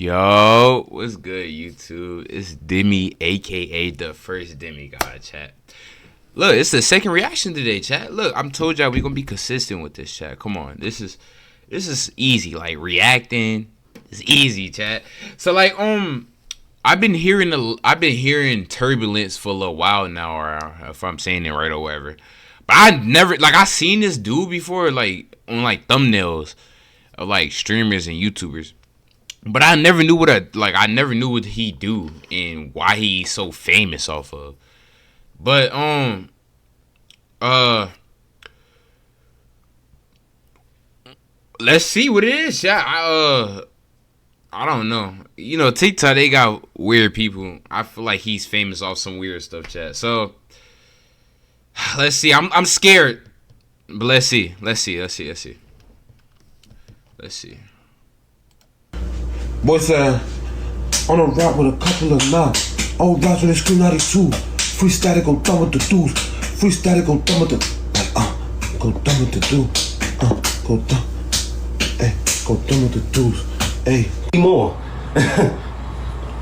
Yo, what's good, YouTube? It's Demi, aka the first demigod, chat. Look, it's the second reaction today, chat. Look, I'm told y'all we gonna be consistent with this, chat. Come on, this is easy. Like reacting is easy, chat. So like, I've been hearing Turbulence for a little while now, or if I'm saying it right or whatever. But I seen this dude before, like on like thumbnails of like streamers and YouTubers. But I never knew I never knew what he do and why he's so famous off of. But let's see what it is. Yeah, I don't know. You know, TikTok, they got weird people. I feel like he's famous off some weird stuff, chat. So let's see. I'm scared. But let's see. Let's see. Boy said, on a rap with a couple of knocks. Old guys when they scream 92. Free static go dumb with the dudes. Free static go dumb with the, like, go dumb with the dudes. Go dumb. Hey, go dumb with the dudes. Hey. More.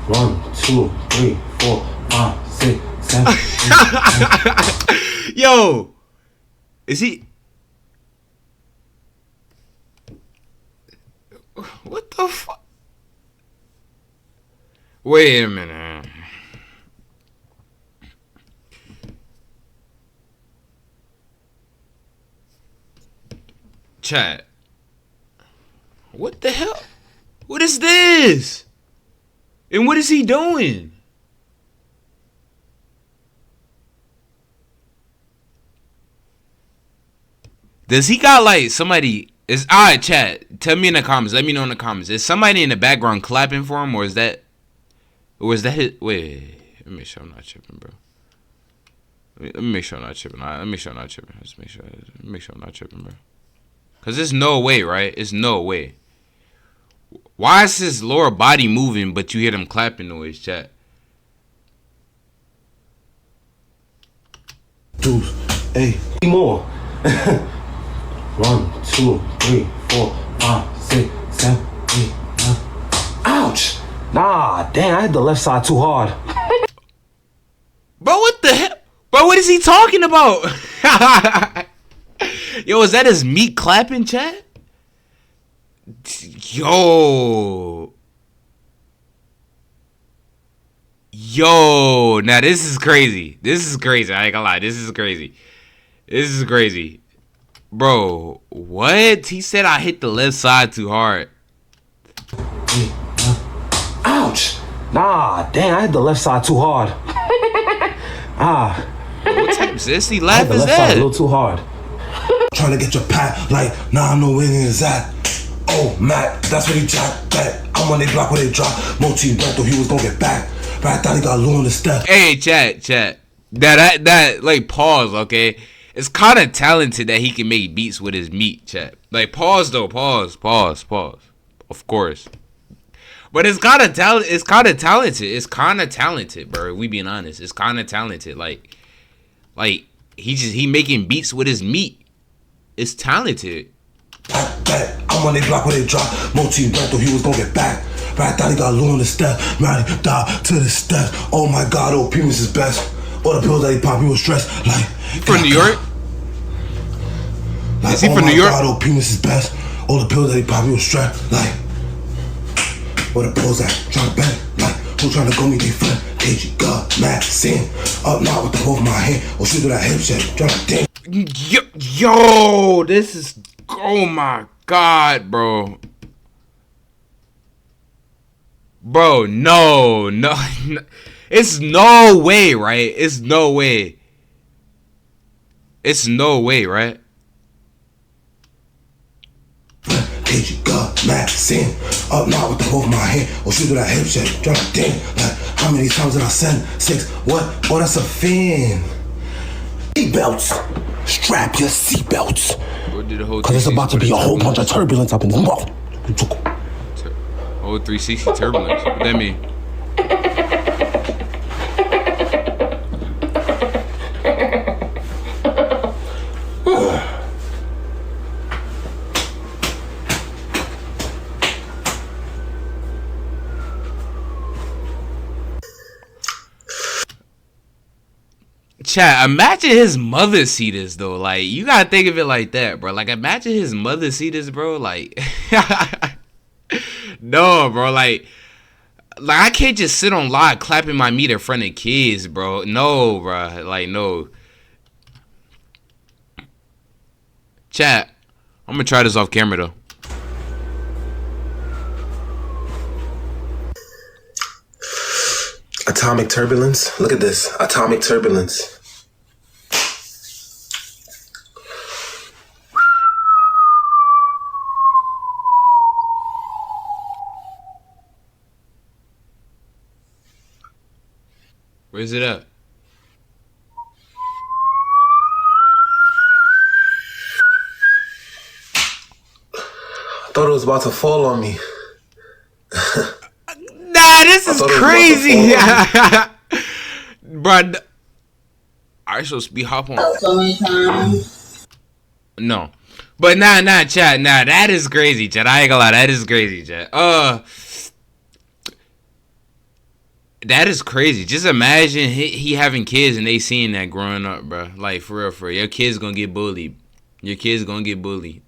1, 2, 3, 4, 5, 6, 7, 8. Yo, is he? What the fuck? Wait a minute. Chat. What the hell? What is this? And what is he doing? Does he got like somebody? Is alright, chat. Tell me in the comments. Let me know in the comments. Is somebody in the background clapping for him, or is that his? Wait. Let me make sure I'm not tripping, bro. Let me make sure I'm not tripping. Let me make sure I'm not tripping. Let's make sure I'm not tripping, bro. Cause there's no way, right? It's no way. Why is his lower body moving, but you hear them clapping noise, chat? Dude, hey, more. 1, 2, 3, 4, 5, 6, 7, 8, 9. Ouch! Nah, dang, I hit the left side too hard. Bro, what the hell? Bro, what is he talking about? Yo, is that his meat clapping, chat? Yo, now this is crazy. I ain't gonna lie, this is crazy. Bro, what? He said I hit the left side too hard. Ouch! Nah, dang, I hit the left side too hard. What type of sissy laugh is that? that? A little too hard. Trying to get your pat, like, nah, I know where it is at. Oh, Matt, that's what he jacked back. I'm on they block where they drop. Moti went though he was gonna get back. But I thought he got low on the step. Hey, chat. That like pause, okay? It's kind of talented that he can make beats with his meat, chat. Like pause though, pause. Of course. But it's kind of talented, bro. We being honest. It's kind of talented. Like he making beats with his meat. It's talented. I'm on they block where they drop. Moti went though he was gonna get back. But I thought he got low on the step. Man, he died to the steps. Oh my God, oh Primus is best. All the pills that he popped, he was stressed. Like, he from New York? Like, is he from New York? God, oh Primus is best. All the pills that he popped, he was stressed. Like, where the pills at? Trying to bang. Like, who trying to go me they friend? KG, God, mad, sin. Up now with the whole of my hand. Or shoot to that hip shit. Trying to dance. Yo, this is, oh my God, bro. Bro, no. It's no way, right? It's no way, right? KG, God, mad, sin. Up now with the whole of my hand. Or shoot to that hip shit. Trying to dance. Like, how many times did I send? 6. What? Oh, that's a fan. Seatbelts. Strap your seatbelts. Cause it's about to be a whole bunch of turbulence up in the mouth. Oh, 360 turbulence. What that mean? Chat, imagine his mother see this though. Like, you gotta think of it like that, bro. Like, imagine his mother see this, bro. Like, no, bro. Like I can't just sit on live clapping my meat in front of kids, bro. No, bro. Like, no. Chat, I'm gonna try this off camera though. Atomic turbulence. Look at this. Atomic turbulence. Where's it at? I thought it was about to fall on me. Nah, this is crazy. Bro, I supposed to be hop on. So many times. No. But nah, chat. Nah, that is crazy, chat. I ain't gonna lie. That is crazy, chat. That is crazy. Just imagine he having kids and they seeing that growing up, bro. Like, for real. Your kid's gonna get bullied. Your kid's gonna get bullied.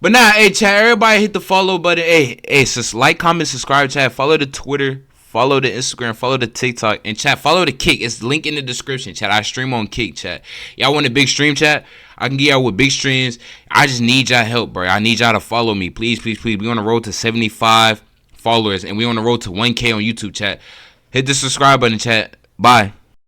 But nah, hey, chat, everybody hit the follow button. Hey, just like, comment, subscribe, chat. Follow the Twitter. Follow the Instagram. Follow the TikTok. And chat, follow the Kick. It's linked in the description, chat. I stream on Kick, chat. Y'all want a big stream, chat? I can get y'all with big streams. I just need y'all help, bro. I need y'all to follow me. Please. We on the road to 75 followers. And we on the road to 1K on YouTube, chat. Hit the subscribe button, chat. Bye.